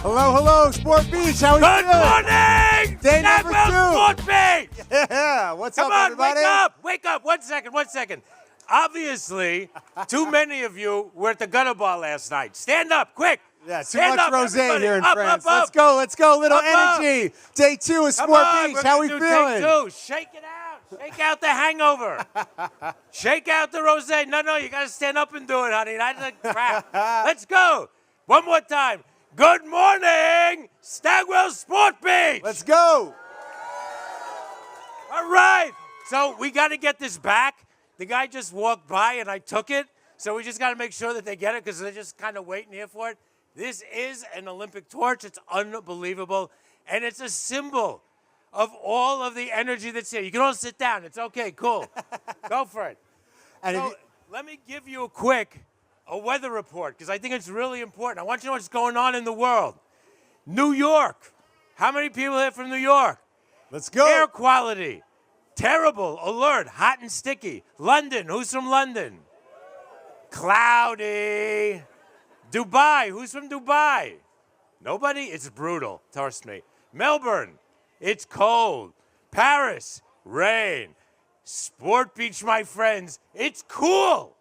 Hello, hello, Sport Beach. How are you Good doing? morning! Day number Stagwell 2. Sport Beach! Yeah, what's Come up, on, everybody? wake up. 1 second. Obviously, too many of you were at the Gutter Bar last night. Stand up, quick. Yeah, too Stand much up, rosé everybody. here in Up, France. up, Let's go. Little Up. energy. Day 2 of Come Sport on, Beach. we're How gonna we do feeling? Take 2. Shake it out. Shake out the hangover. Shake out the rosé. No, you got to stand up and do it, honey. That's a crap. Let's go. One more time. Good morning, Stagwell Sport Beach. Let's go. All right. So we got to get this back. The guy just walked by and I took it. So we just got to make sure that they get it because they're just kind of waiting here for it. This is an Olympic torch. It's unbelievable. And it's a symbol of all of the energy that's here. You can all sit down. It's okay. Cool. Go for it. And So let me give you a weather report because I think it's really important. I want you to know what's going on in the world. New York. How many people here from New York? let's go. Air quality. Terrible. Alert. Hot and sticky. London. Who's from London? Cloudy. Dubai. Who's from Dubai? Nobody? It's brutal. Trust me. Melbourne. It's cold. Paris. Rain. Sport Beach, my friends. It's cool.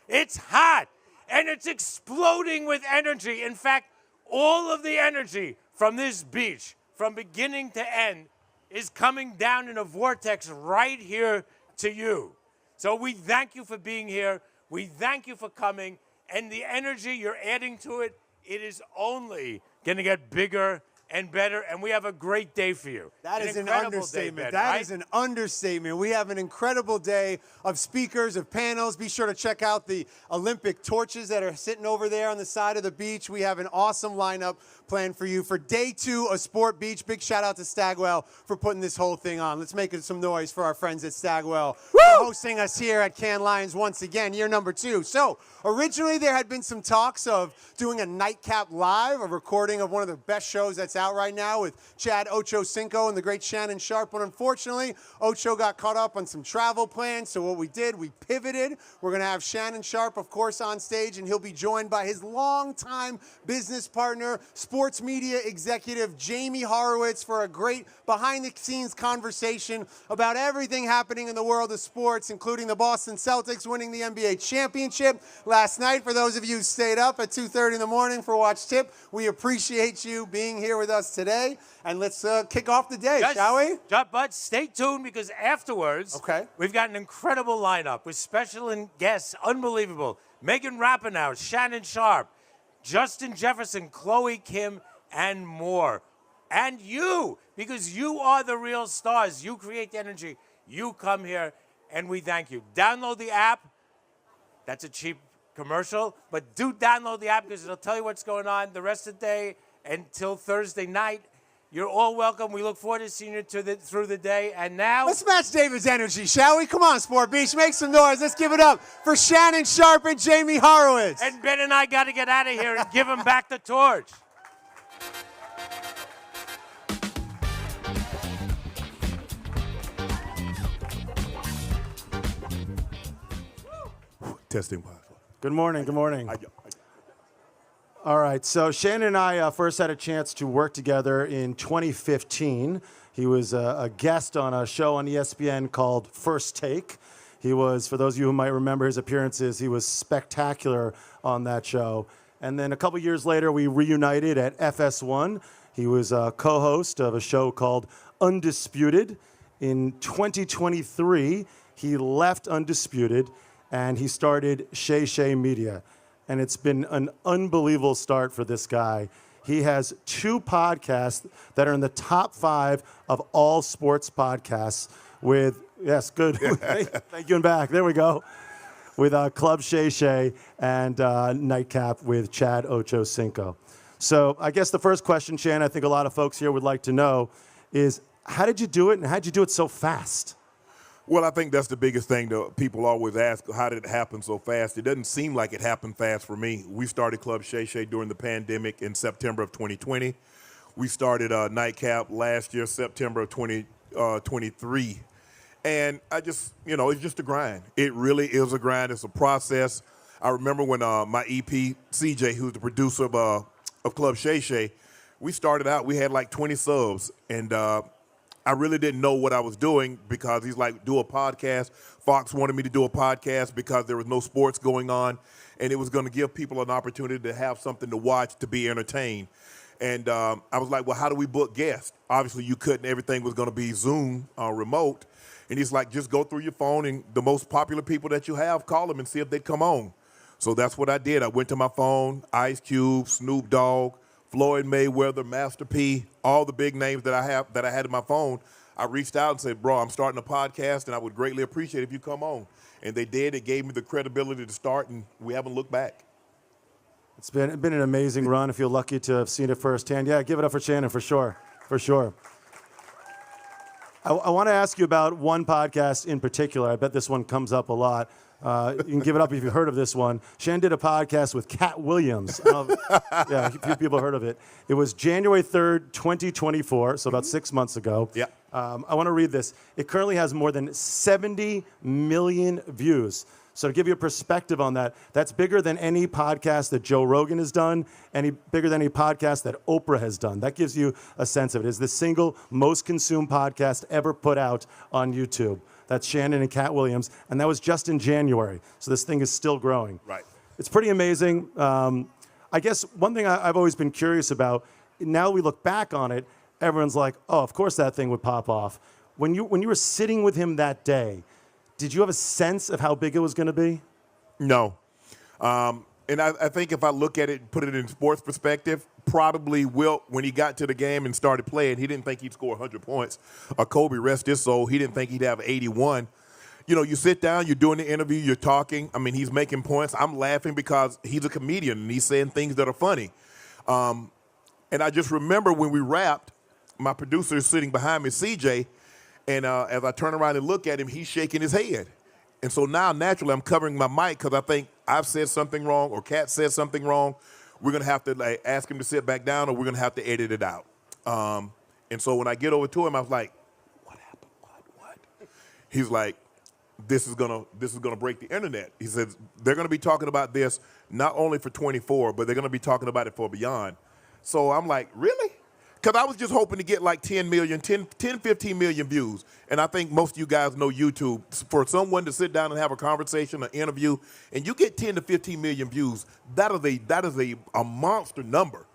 It's hot. And it's exploding with energy. In fact, all of the energy from this beach, from beginning to end, is coming down in a vortex right here to you. So we thank you for being here. We thank you for coming. And the energy you're adding to it, it is only going to get bigger and better, and we have a great day for you. That is an incredible understatement. day, Ben, That right? is an understatement. We have an incredible day of speakers, of panels. Be sure to check out the Olympic torches that are sitting over there on the side of the beach. We have an awesome lineup planned for you for day 2 of Sport Beach. Big shout out to Stagwell for putting this whole thing on. Let's make some noise for our friends at Stagwell for hosting us here at Cannes Lions once again, year number 2. So originally there had been some talks of doing a nightcap live, a recording of one of the best shows that's out right now with Chad Ochocinco and the great Shannon Sharpe. But unfortunately, Ocho got caught up on some travel plans. So what we did, we pivoted. We're going to have Shannon Sharpe, of course, on stage, and he'll be joined by his longtime business partner, sports media executive Jamie Horowitz, for a great behind-the-scenes conversation about everything happening in the world of sports, including the Boston Celtics winning the NBA championship last night. For those of you who stayed up at 2:30 in the morning for Watch Tip, we appreciate you being here with us today. And let's kick off the day, shall we? But stay tuned because afterwards, we've got an incredible lineup with special guests, unbelievable. Megan Rapinoe, Shannon Sharpe, Justin Jefferson, Chloe Kim, and more. And you, because you are the real stars. You create the energy. You come here, and we thank you. Download the app. That's a cheap commercial, but do download the app because it'll tell you what's going on the rest of the day until Thursday night. You're all welcome. We look forward to seeing you through the day. And now, let's match David's energy, shall we? Come on, Sport Beach, make some noise. Let's give it up for Shannon Sharpe and Jamie Horowitz. And Ben and I got to get out of here and give him back the torch. Testing. Good morning. All right, so Shannon and I first had a chance to work together in 2015. He was a guest on a show on ESPN called First Take. He was, for those of you who might remember his appearances, he was spectacular on that show. And then a couple years later, we reunited at FS1. He was a co-host of a show called Undisputed. In 2023, he left Undisputed and he started Shay Shay Media. And it's been an unbelievable start for this guy. He has 2 podcasts that are in the top 5 of all sports podcasts with, yes, good. Thank you and back. There we go. With Club Shay Shay and Nightcap with Chad Ochocinco. So I guess the first question, Shan, I think a lot of folks here would like to know is, how did you do it and how did you do it so fast? Well, I think that's the biggest thing that people always ask, how did it happen so fast? It doesn't seem like it happened fast for me. We started Club Shay Shay during the pandemic in September of 2020. We started Nightcap last year, September of 2023. And I just, it's just a grind. It really is a grind. It's a process. I remember when my EP, CJ, who's the producer of Club Shay Shay, we started out, we had like 20 subs, and I really didn't know what I was doing because he's like, do a podcast. Fox wanted me to do a podcast because there was no sports going on, and it was going to give people an opportunity to have something to watch, to be entertained. And I was like, well, how do we book guests? Obviously, you couldn't. Everything was going to be Zoom remote. And he's like, just go through your phone, and the most popular people that you have, call them and see if they'd come on. So that's what I did. I went to my phone, Ice Cube, Snoop Dogg, Floyd Mayweather, Master P, all the big names that I had in my phone. I reached out and said, bro, I'm starting a podcast, and I would greatly appreciate if you come on. And they did. It gave me the credibility to start, and we haven't looked back. It's been an amazing run. If you're lucky to have seen it firsthand, yeah, give it up for Shannon for sure, for sure. I want to ask you about one podcast in particular. I bet this one comes up a lot. You can give it up if you've heard of this one. Shannon did a podcast with Cat Williams. Yeah, a few people heard of it. It was January 3rd, 2024, so about 6 months ago. Yeah. I want to read this. It currently has more than 70 million views. So to give you a perspective on that, that's bigger than any podcast that Joe Rogan has done, bigger than any podcast that Oprah has done. That gives you a sense of it. It's the single most consumed podcast ever put out on YouTube. That's Shannon and Cat Williams, and that was just in January. So this thing is still growing. Right. It's pretty amazing. I guess one thing I've always been curious about, now we look back on it, everyone's like, oh, of course that thing would pop off. When you were sitting with him that day, did you have a sense of how big it was going to be? No. And I think if I look at it, put it in sports perspective, probably Wilt, when he got to the game and started playing, he didn't think he'd score 100 points. Kobe, rest his soul, he didn't think he'd have 81. You know, you sit down, you're doing the interview, you're talking. I mean, he's making points. I'm laughing because he's a comedian, and he's saying things that are funny. And I just remember when we wrapped, my producer is sitting behind me, CJ, and as I turn around and look at him, he's shaking his head. And so now, naturally, I'm covering my mic because I think I've said something wrong or Kat said something wrong. We're going to have to ask him to sit back down, or we're going to have to edit it out. And so when I get over to him, I was like, what happened? What? He's like, this is gonna break the internet. He says, they're going to be talking about this not only for 24, but they're going to be talking about it for beyond. So I'm like, really? Because I was just hoping to get like 10, 15 million views. And I think most of you guys know YouTube. For someone to sit down and have a conversation, an interview, and you get 10 to 15 million views, that is a monster number.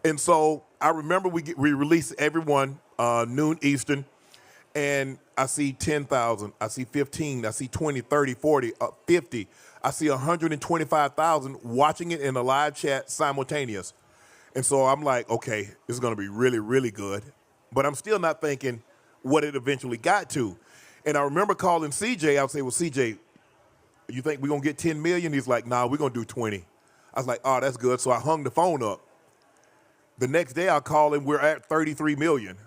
And so I remember we released everyone noon Eastern, and I see 10,000, I see 15, I see 20, 30, 40, 50. I see 125,000 watching it in a live chat simultaneous. And so I'm like, okay, this is going to be really, really good. But I'm still not thinking what it eventually got to. And I remember calling CJ. I would say, well, CJ, you think we're going to get 10 million? He's like, nah, we're going to do 20. I was like, oh, that's good. So I hung the phone up. The next day I call him, we're at 33 million.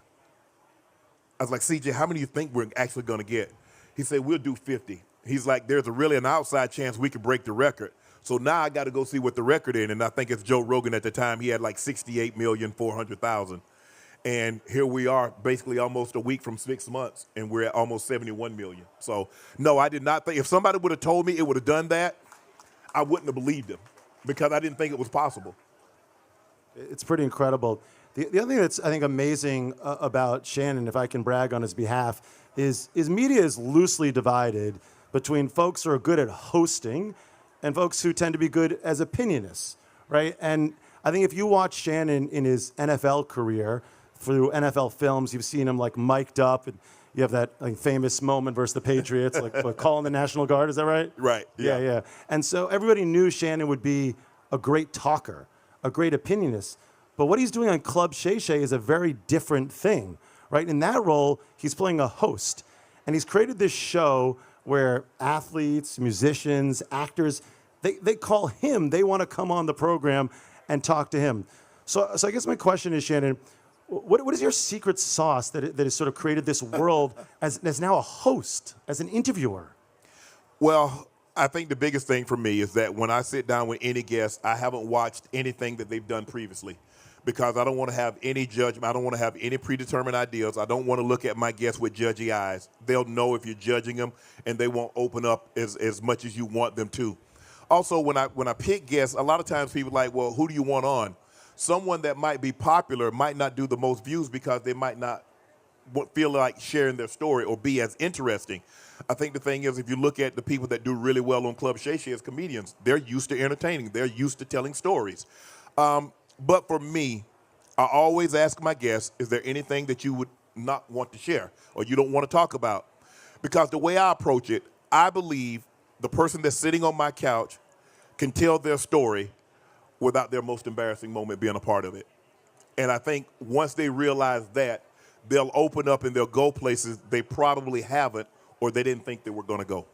I was like, CJ, how many do you think we're actually going to get? He said, we'll do 50. He's like, there's really an outside chance we could break the record. So now I got to go see what the record is, and I think it's Joe Rogan at the time. He had like 68,400,000. And here we are, basically almost a week from 6 months, and we're at almost 71 million. So, no, I did not think. If somebody would have told me it would have done that, I wouldn't have believed him because I didn't think it was possible. It's pretty incredible. The other thing that's, I think, amazing about Shannon, if I can brag on his behalf, is media is loosely divided between folks who are good at hosting and folks who tend to be good as opinionists, right? And I think if you watch Shannon in his NFL career through NFL films, you've seen him like mic'd up, and you have that like famous moment versus the Patriots, like calling the National Guard, is that right? Right, Yeah. And so everybody knew Shannon would be a great talker, a great opinionist. But what he's doing on Club Shay Shay is a very different thing, right? In that role, he's playing a host. And he's created this show where athletes, musicians, actors, they call him. They want to come on the program and talk to him. So I guess my question is, Shannon, what is your secret sauce that has sort of created this world as now a host, as an interviewer? Well, I think the biggest thing for me is that when I sit down with any guest, I haven't watched anything that they've done previously because I don't want to have any judgment. I don't want to have any predetermined ideas. I don't want to look at my guests with judgy eyes. They'll know if you're judging them, and they won't open up as much as you want them to. Also, when I pick guests, a lot of times people are like, well, who do you want on? someone that might be popular might not do the most views because they might not feel like sharing their story or be as interesting. I think the thing is, if you look at the people that do really well on Club Shay Shay as comedians, they're used to entertaining. They're used to telling stories. But for me, I always ask my guests, is there anything that you would not want to share or you don't want to talk about? Because the way I approach it, I believe the person that's sitting on my couch can tell their story without their most embarrassing moment being a part of it. And I think once they realize that, they'll open up and they'll go places they probably haven't or they didn't think they were going to go.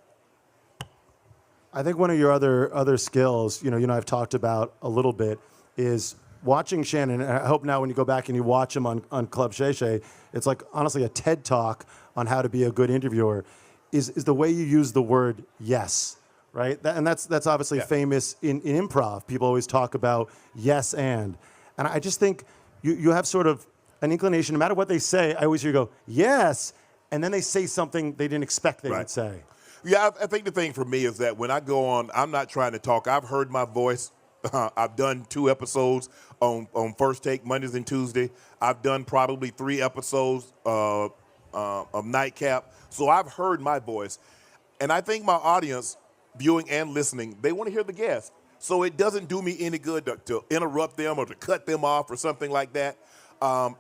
I think one of your other skills, you know, I've talked about a little bit, is watching Shannon. And I hope now when you go back and you watch him on Club Shay Shay, it's like honestly a TED Talk on how to be a good interviewer. Is the way you use the word yes, right? And that's obviously famous in improv. People always talk about yes and I just think you have sort of an inclination. No matter what they say, I always hear you go yes, and then they say something they didn't expect they would say. Yeah, I think the thing for me is that when I go on, I'm not trying to talk. I've heard my voice. I've done 2 episodes on First Take, Mondays and Tuesday. I've done probably 3 episodes of Nightcap. So I've heard my voice. And I think my audience, viewing and listening, they want to hear the guest. So it doesn't do me any good to interrupt them or to cut them off or something like that.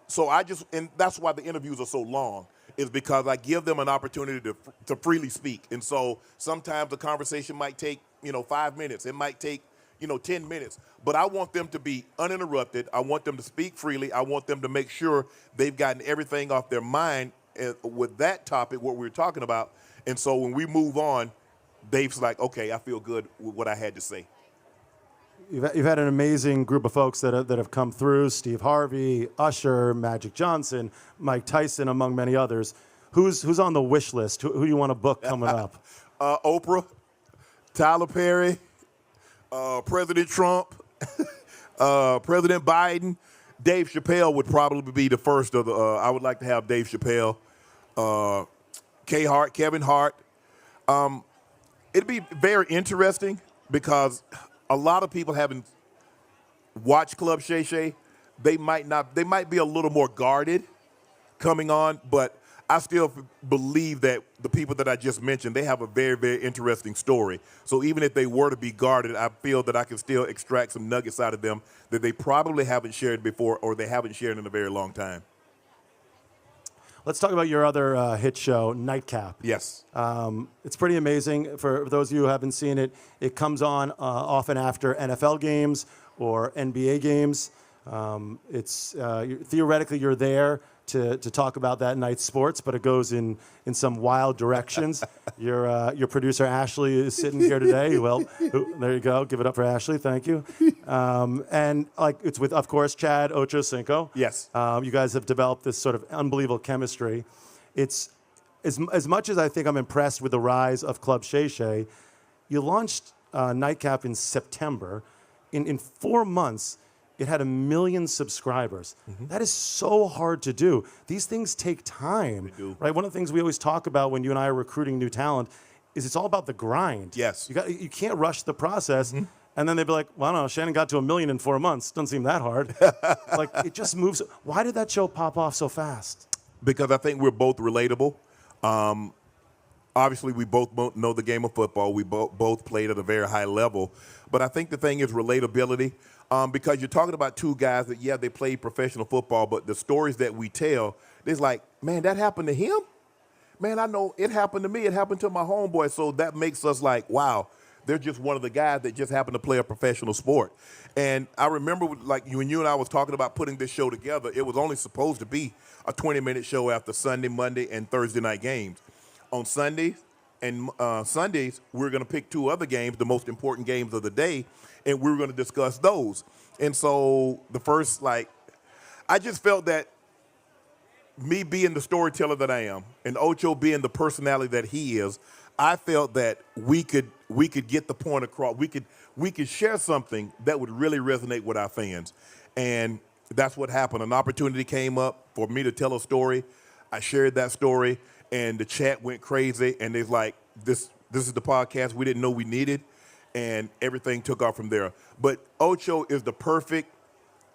So and that's why the interviews are so long, is because I give them an opportunity to freely speak. And so sometimes the conversation might take, 5 minutes. It might take, 10 minutes. But I want them to be uninterrupted. I want them to speak freely. I want them to make sure they've gotten everything off their mind with that topic, what we were talking about. And so when we move on, Dave's like, okay, I feel good with what I had to say. You've had an amazing group of folks that have come through: Steve Harvey, Usher, Magic Johnson, Mike Tyson, among many others. Who's on the wish list? Who you want to book coming up? Oprah, Tyler Perry, President Trump, President Biden. Dave Chappelle would probably be the first of the. I would like to have Dave Chappelle, Kevin Hart. It'd be very interesting because a lot of people haven't watched Club Shay Shay. They might be a little more guarded coming on, but I still believe that the people that I just mentioned, they have a very, very interesting story. So even if they were to be guarded, I feel that I can still extract some nuggets out of them that they probably haven't shared before or they haven't shared in a very long time. Let's talk about your other hit show, Nightcap. Yes. It's pretty amazing. For those of you who haven't seen it, it comes on often after NFL games or NBA games. Theoretically, you're there to talk about that night's sports, but it goes in some wild directions. Your producer, Ashley, is sitting here today. Well, there you go. Give it up for Ashley. Thank you. And it's with, of course, Chad Ochocinco. Yes. You guys have developed this sort of unbelievable chemistry. It's as much as I think I'm impressed with the rise of Club Shay Shay. You launched Nightcap in September. In 4 months, it had 1 million subscribers. Mm-hmm. That is so hard to do. These things take time. They do. Right? One of the things we always talk about when you and I are recruiting new talent is it's all about the grind. Yes. You can't rush the process. Mm-hmm. And then they'd be like, well, I don't know, Shannon got to 1 million in 4 months. Doesn't seem that hard. It just moves. Why did that show pop off so fast? Because I think we're both relatable. Obviously, we both know the game of football. We both played at a very high level. But I think the thing is relatability. Because you're talking about 2 guys that, they played professional football, but the stories that we tell, it's like, man, that happened to him? Man, I know it happened to me. It happened to my homeboy. So that makes us like, wow, they're just one of the guys that just happened to play a professional sport. And I remember when you and I was talking about putting this show together, it was only supposed to be a 20-minute show after Sunday, Monday, and Thursday night games. On Sundays, we're going to pick 2 other games, the most important games of the day, and we're going to discuss those. And so the first, I just felt that me being the storyteller that I am and Ocho being the personality that he is, I felt that we could get the point across. We could share something that would really resonate with our fans. And that's what happened. An opportunity came up for me to tell a story. I shared that story, and the chat went crazy, and it's like, this is the podcast we didn't know we needed, and everything took off from there. But Ocho is the perfect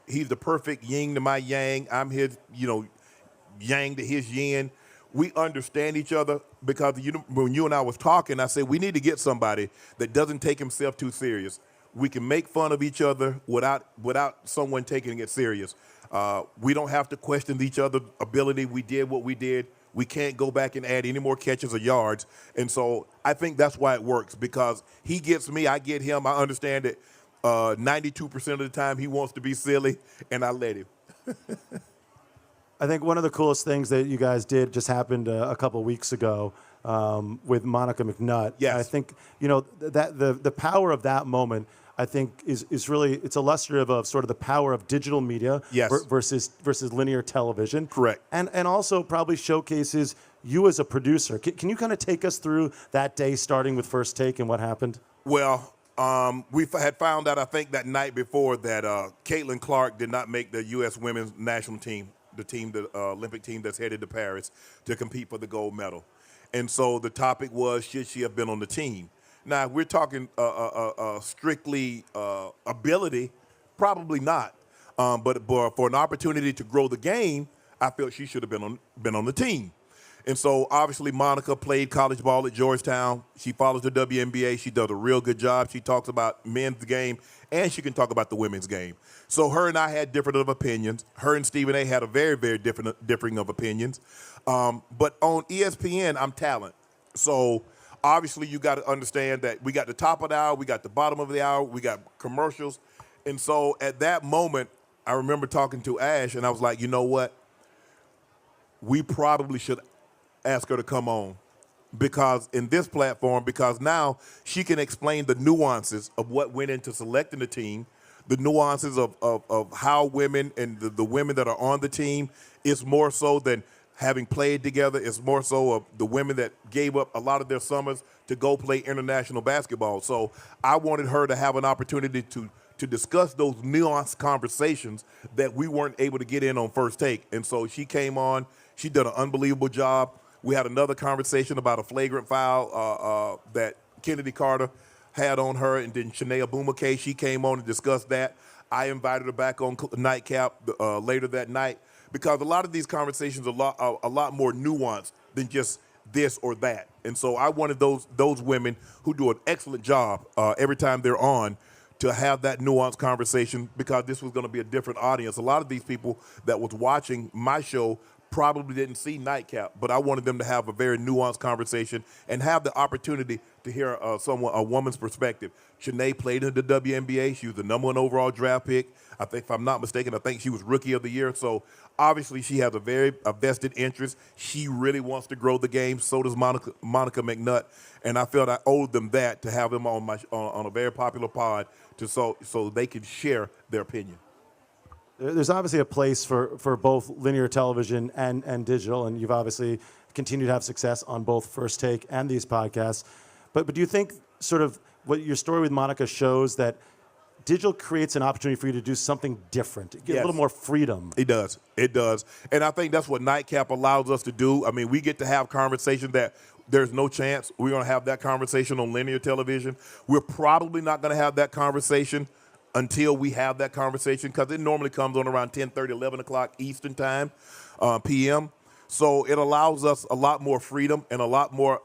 He's the perfect yin to my yang. I'm his, yang to his yin. We understand each other because when you and I was talking, I said we need to get somebody that doesn't take himself too serious. We can make fun of each other without someone taking it serious. We don't have to question each other's ability. We did what we did. We can't go back and add any more catches or yards. And so I think that's why it works, because he gets me, I get him. I understand that 92% of the time he wants to be silly, and I let him. I think one of the coolest things that you guys did just happened a couple weeks ago with Monica McNutt. Yes. And I think, that the power of that moment, I think, is really, it's illustrative of sort of the power of digital media Yes. versus linear television. Correct. And also probably showcases you as a producer. Can you kind of take us through that day, starting with First Take and what happened? Well, we had found out, I think, that night before that Caitlin Clark did not make the U.S. women's national team, the Olympic team that's headed to Paris to compete for the gold medal. And so the topic was, should she have been on the team? Now, if we're talking strictly ability, probably not. But for an opportunity to grow the game, I felt she should have been on the team. And so, obviously, Monica played college ball at Georgetown. She follows the WNBA. She does a real good job. She talks about men's game, and she can talk about the women's game. So her and I had different of opinions. Her and Stephen A. had a very, very differing of opinions. But on ESPN, I'm talent. So obviously, you got to understand that we got the top of the hour, we got the bottom of the hour, we got commercials. And so at that moment, I remember talking to Ash, and I was like, you know what? We probably should ask her to come on because now she can explain the nuances of what went into selecting the team, the nuances of how women and the women that are on the team is more so than having played together. It's more so of the women that gave up a lot of their summers to go play international basketball. So I wanted her to have an opportunity to discuss those nuanced conversations that we weren't able to get in on First Take. And so she came on. She did an unbelievable job. We had another conversation about a flagrant foul that Kennedy Carter had on her, and then Shanae Abumake, she came on and discussed that. I invited her back on Nightcap later that night because a lot of these conversations are a lot more nuanced than just this or that. And so I wanted those women who do an excellent job every time they're on to have that nuanced conversation because this was going to be a different audience. A lot of these people that was watching my show probably didn't see Nightcap, but I wanted them to have a very nuanced conversation and have the opportunity to hear a woman's perspective. Shanae played in the WNBA. She was the #1 overall draft pick. I think, if I'm not mistaken, I think she was Rookie of the Year. So obviously she has a vested interest. She really wants to grow the game. So does Monica McNutt. And I felt I owed them that to have them on a very popular pod so they could share their opinion. There's obviously a place for both linear television and digital, and you've obviously continued to have success on both First Take and these podcasts. But do you think sort of what your story with Monica shows that digital creates an opportunity for you to do something different, get a little more freedom? It does. It does. And I think that's what Nightcap allows us to do. I mean, we get to have conversations that there's no chance we're going to have that conversation on linear television. We're probably not going to have that conversation until we have that conversation because it normally comes on around 10:30, 11 o'clock Eastern time, p.m. So it allows us a lot more freedom and a lot more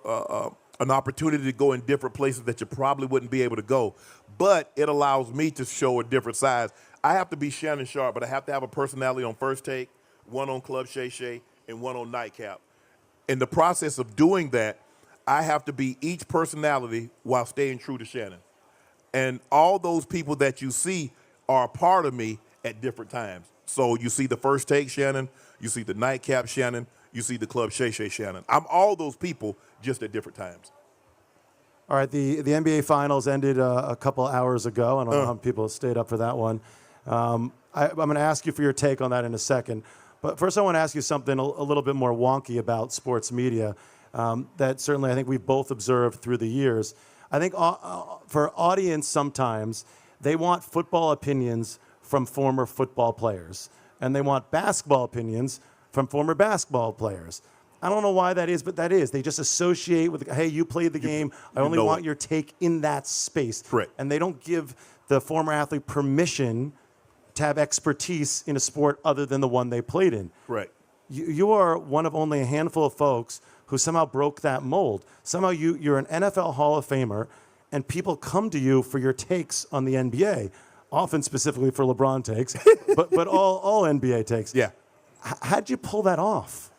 an opportunity to go in different places that you probably wouldn't be able to go. But it allows me to show a different side. I have to be Shannon Sharpe, but I have to have a personality on First Take, one on Club Shay Shay, and one on Nightcap. In the process of doing that, I have to be each personality while staying true to Shannon. And all those people that you see are a part of me at different times. So you see the First Take Shannon, you see the Nightcap Shannon, you see the Club Shay Shay Shannon. I'm all those people just at different times. All right, the NBA Finals ended a couple hours ago. I don't know how many people stayed up for that one. I'm going to ask you for your take on that in a second. But first I want to ask you something a little bit more wonky about sports media that certainly I think we've both observed through the years. I think for audience sometimes, they want football opinions from former football players, and they want basketball opinions from former basketball players. I don't know why that is, but that is. They just associate with, hey, you played the game. I only want your take in that space. Correct. And they don't give the former athlete permission to have expertise in a sport other than the one they played in. Right. You are one of only a handful of folks who somehow broke that mold. Somehow you're an NFL Hall of Famer, and people come to you for your takes on the NBA, often specifically for LeBron takes, but all NBA takes. Yeah. How'd you pull that off?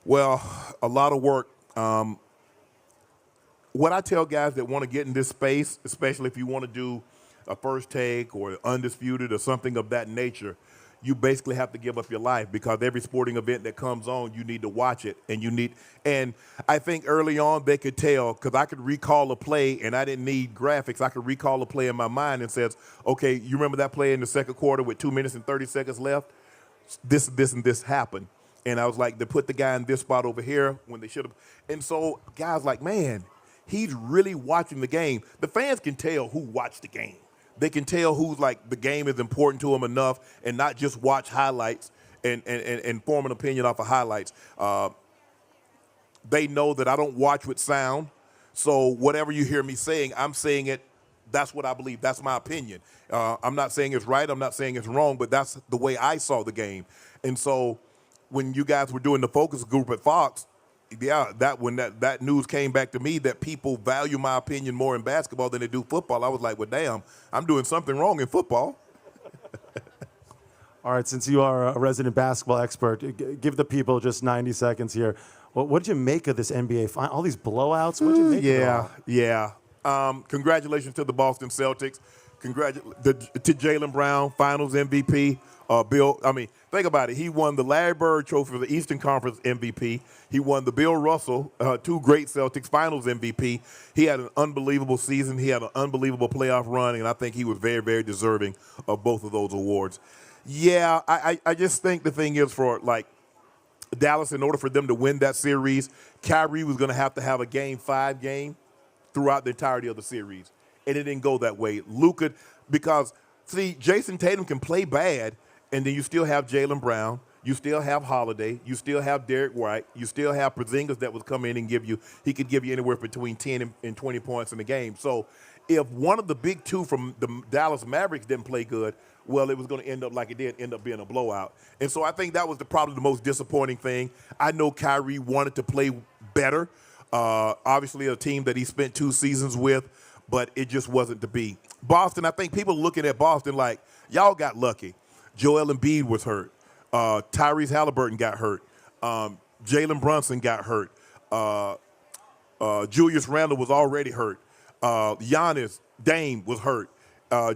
Well, a lot of work. What I tell guys that want to get in this space, especially if you want to do a First Take or Undisputed or something of that nature, you basically have to give up your life, because every sporting event that comes on, you need to watch it. And I think early on they could tell, because I could recall a play and I didn't need graphics. I could recall a play in my mind and says, okay, you remember that play in the second quarter with 2 minutes and 30 seconds left? This, and this happened. And I was like, they put the guy in this spot over here when they should have. And so guys like, man, he's really watching the game. The fans can tell who watched the game. They can tell who's like the game is important to them enough and not just watch highlights and form an opinion off of highlights. They know that I don't watch with sound. So whatever you hear me saying, I'm saying it. That's what I believe. That's my opinion. I'm not saying it's right. I'm not saying it's wrong, but that's the way I saw the game. And so when you guys were doing the focus group at Fox, yeah, when that news came back to me that people value my opinion more in basketball than they do football, I was like, well, damn, I'm doing something wrong in football. All right, since you are a resident basketball expert, give the people just 90 seconds here. What did you make of this NBA final? All these blowouts? What did you make of it all? Yeah. Congratulations to the Boston Celtics. To Jaylen Brown, Finals MVP. Think about it. He won the Larry Bird Trophy for the Eastern Conference MVP. He won the Bill Russell, two great Celtics Finals MVP. He had an unbelievable season. He had an unbelievable playoff run, and I think he was very, very deserving of both of those awards. Yeah, I just think the thing is for, like, Dallas, in order for them to win that series, Kyrie was going to have a Game 5 game throughout the entirety of the series. And it didn't go that way. Luka, because, see, Jason Tatum can play bad, and then you still have Jaylen Brown, you still have Holiday, you still have Derek White, you still have Porzingis that would come in and he could give you anywhere between 10 and 20 points in the game. So if one of the big two from the Dallas Mavericks didn't play good, well, it was going to end up like it did, end up being a blowout. And so I think that was probably the most disappointing thing. I know Kyrie wanted to play better. Obviously a team that he spent 2 seasons with, but it just wasn't to be. Boston, I think people looking at Boston like, y'all got lucky. Joel Embiid was hurt. Tyrese Halliburton got hurt. Jalen Brunson got hurt. Julius Randle was already hurt. Giannis, Dame was hurt.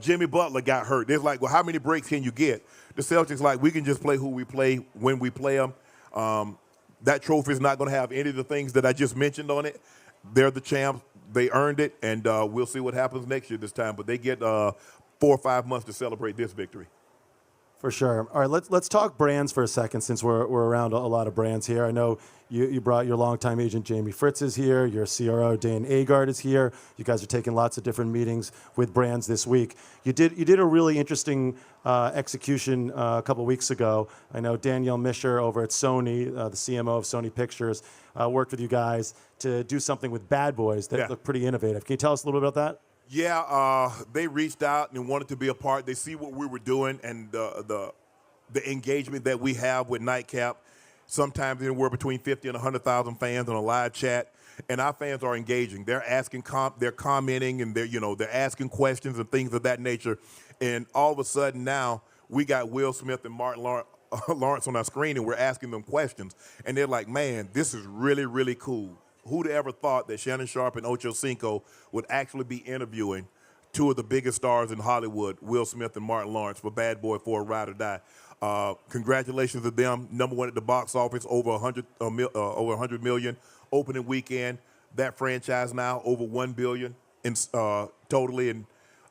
Jimmy Butler got hurt. They're like, well, how many breaks can you get? The Celtics like, we can just play who we play when we play them. That trophy is not going to have any of the things that I just mentioned on it. They're the champs. They earned it, and we'll see what happens next year this time. But they get 4 or 5 months to celebrate this victory. For sure. All right, let's talk brands for a second, since we're around a lot of brands here. I know you brought your longtime agent Jamie Fritz is here. Your CRO Dan Agard is here. You guys are taking lots of different meetings with brands this week. You did a really interesting execution a couple weeks ago. I know Danielle Mischer over at Sony, the CMO of Sony Pictures, worked with you guys to do something with Bad Boys that looked pretty innovative. Can you tell us a little bit about that? Yeah, they reached out and wanted to be a part. They see what we were doing and the engagement that we have with Nightcap. Sometimes anywhere between 50 and 100,000 fans on a live chat, and our fans are engaging. They're asking, they're commenting, and they're asking questions and things of that nature. And all of a sudden now we got Will Smith and Martin Lawrence on our screen, and we're asking them questions, and they're like, "Man, this is really, really cool." Who'd ever thought that Shannon Sharpe and Ocho Cinco would actually be interviewing 2 of the biggest stars in Hollywood, Will Smith and Martin Lawrence, for Bad Boy for a Ride or Die? Congratulations to them. #1 at the box office, over 100 million opening weekend. That franchise now over $1 billion in totally in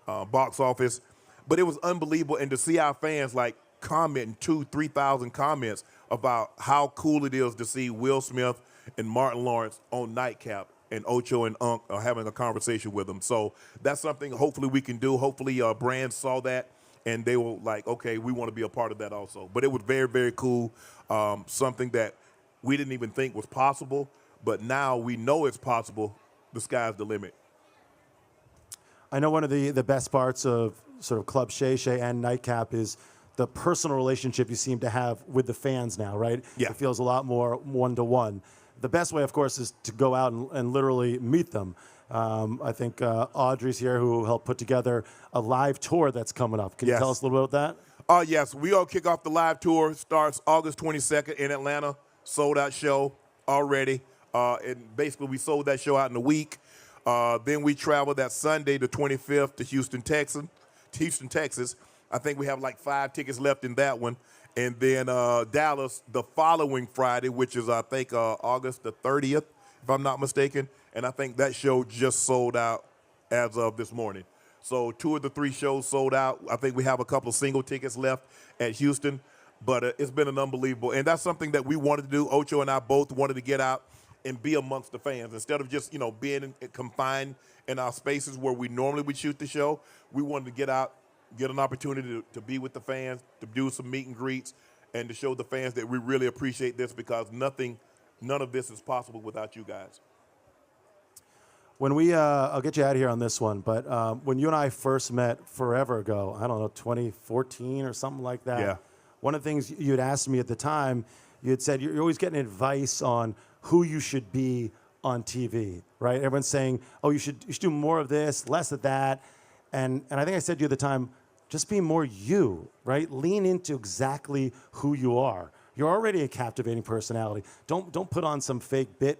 box office. But it was unbelievable, and to see our fans like commenting 2,000-3,000 comments about how cool it is to see Will Smith and Martin Lawrence on Nightcap, and Ocho and Unc are having a conversation with them. So that's something hopefully we can do. Hopefully brands saw that, and they were like, okay, we want to be a part of that also. But it was very, very cool, something that we didn't even think was possible, but now we know it's possible. The sky's the limit. I know one of the best parts of sort of Club Shay Shay and Nightcap is the personal relationship you seem to have with the fans now, right? Yeah. It feels a lot more one-to-one. The best way, of course, is to go out and literally meet them. I think Audrey's here, who helped put together a live tour that's coming up. Can you tell us a little bit about that? Yes, we all kick off the live tour. Starts August 22nd in Atlanta. Sold out show already. And basically, we sold that show out in a week. Then we travel that Sunday, the 25th, to Houston, Texas. I think we have like 5 tickets left in that one. And then Dallas the following Friday, which is, I think, August the 30th, if I'm not mistaken. And I think that show just sold out as of this morning. So 2 of the 3 shows sold out. I think we have a couple of single tickets left at Houston. But it's been an unbelievable. And that's something that we wanted to do. Ocho and I both wanted to get out and be amongst the fans. Instead of just, being confined in our spaces where we normally would shoot the show, we wanted to get out, get an opportunity to be with the fans, to do some meet and greets, and to show the fans that we really appreciate this, because none of this is possible without you guys. When we, I'll get you out of here on this one, but when you and I first met forever ago, I don't know, 2014 or something like that. Yeah. One of the things you had asked me at the time, you had said you're always getting advice on who you should be on TV, right? Everyone's saying, oh, you should do more of this, less of that. And I think I said to you at the time, just be more you, right? Lean into exactly who you are. You're already a captivating personality. Don't put on some fake bit,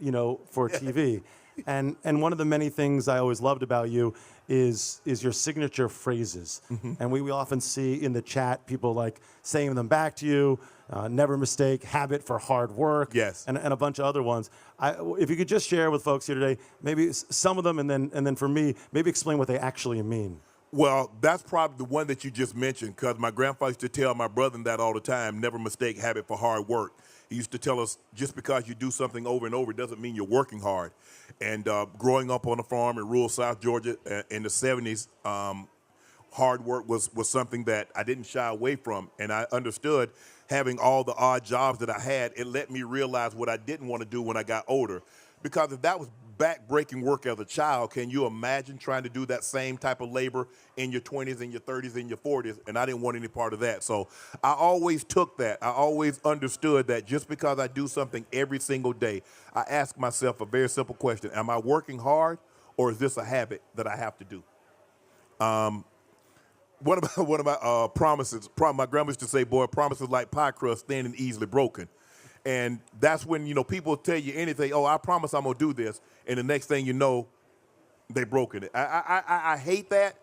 for TV. And one of the many things I always loved about you is your signature phrases. Mm-hmm. And we often see in the chat people like saying them back to you, never mistake, habit for hard work, yes, and a bunch of other ones. If you could just share with folks here today, maybe some of them, and then for me, maybe explain what they actually mean. Well, that's probably the one that you just mentioned, because my grandfather used to tell my brother that all the time, never mistake habit for hard work. He used to tell us, just because you do something over and over doesn't mean you're working hard. And growing up on a farm in rural South Georgia in the 70s, hard work was something that I didn't shy away from. And I understood, having all the odd jobs that I had, it let me realize what I didn't want to do when I got older. Because if that was back-breaking work as a child, can you imagine trying to do that same type of labor in your 20s and your 30s and your 40s? And I didn't want any part of that. So I always took that. I always understood that just because I do something every single day, I ask myself a very simple question. Am I working hard, or is this a habit that I have to do? One of my promises, my grandma used to say, boy, promises like pie crust, thin and easily broken. And that's when, people tell you anything, oh, I promise I'm going to do this. And the next thing you know, they've broken it. I hate that.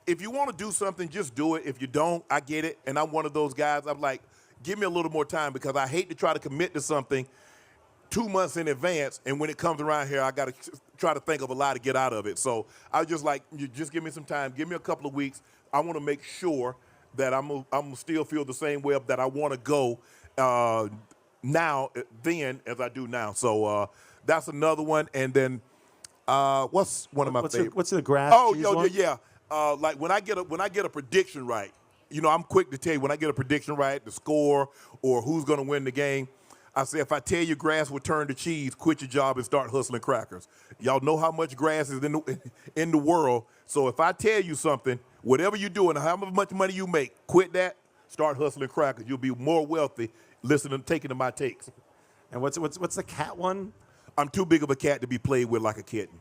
If you want to do something, just do it. If you don't, I get it. And I'm one of those guys, I'm like, give me a little more time, because I hate to try to commit to something 2 months in advance. And when it comes around here, I got to try to think of a lie to get out of it. So I just like, you just give me some time. Give me a couple of weeks. I want to make sure that I'm still feel the same way that I want to go now then as I do now. So that's another one. And then what's one of my favorites? What's the graph? Oh, yeah. Like when I get a prediction right, I'm quick to tell you when I get a prediction right, the score or who's going to win the game. I say, if I tell you grass will turn to cheese, quit your job and start hustling crackers. Y'all know how much grass is in the world. So if I tell you something, whatever you do and how much money you make, quit that, start hustling crackers. You'll be more wealthy taking to my takes. And what's the cat one? I'm too big of a cat to be played with like a kitten.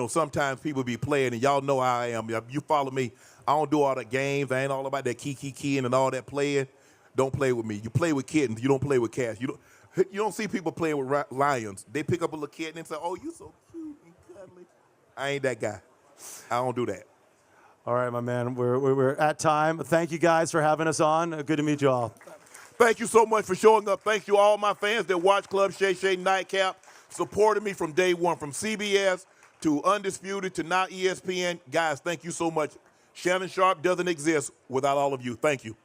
Sometimes people be playing, and y'all know how I am. You follow me. I don't do all the games. I ain't all about that keying and all that playing. Don't play with me. You play with kittens. You don't play with cats. You don't see people playing with lions. They pick up a little kitten and say, oh, you so cute and cuddly. I ain't that guy. I don't do that. All right, my man. We're at time. Thank you guys for having us on. Good to meet you all. Thank you so much for showing up. Thank you all my fans that watch Club Shay Shay Nightcap, supported me from day one, from CBS to Undisputed to now ESPN. Guys, thank you so much. Shannon Sharpe doesn't exist without all of you. Thank you.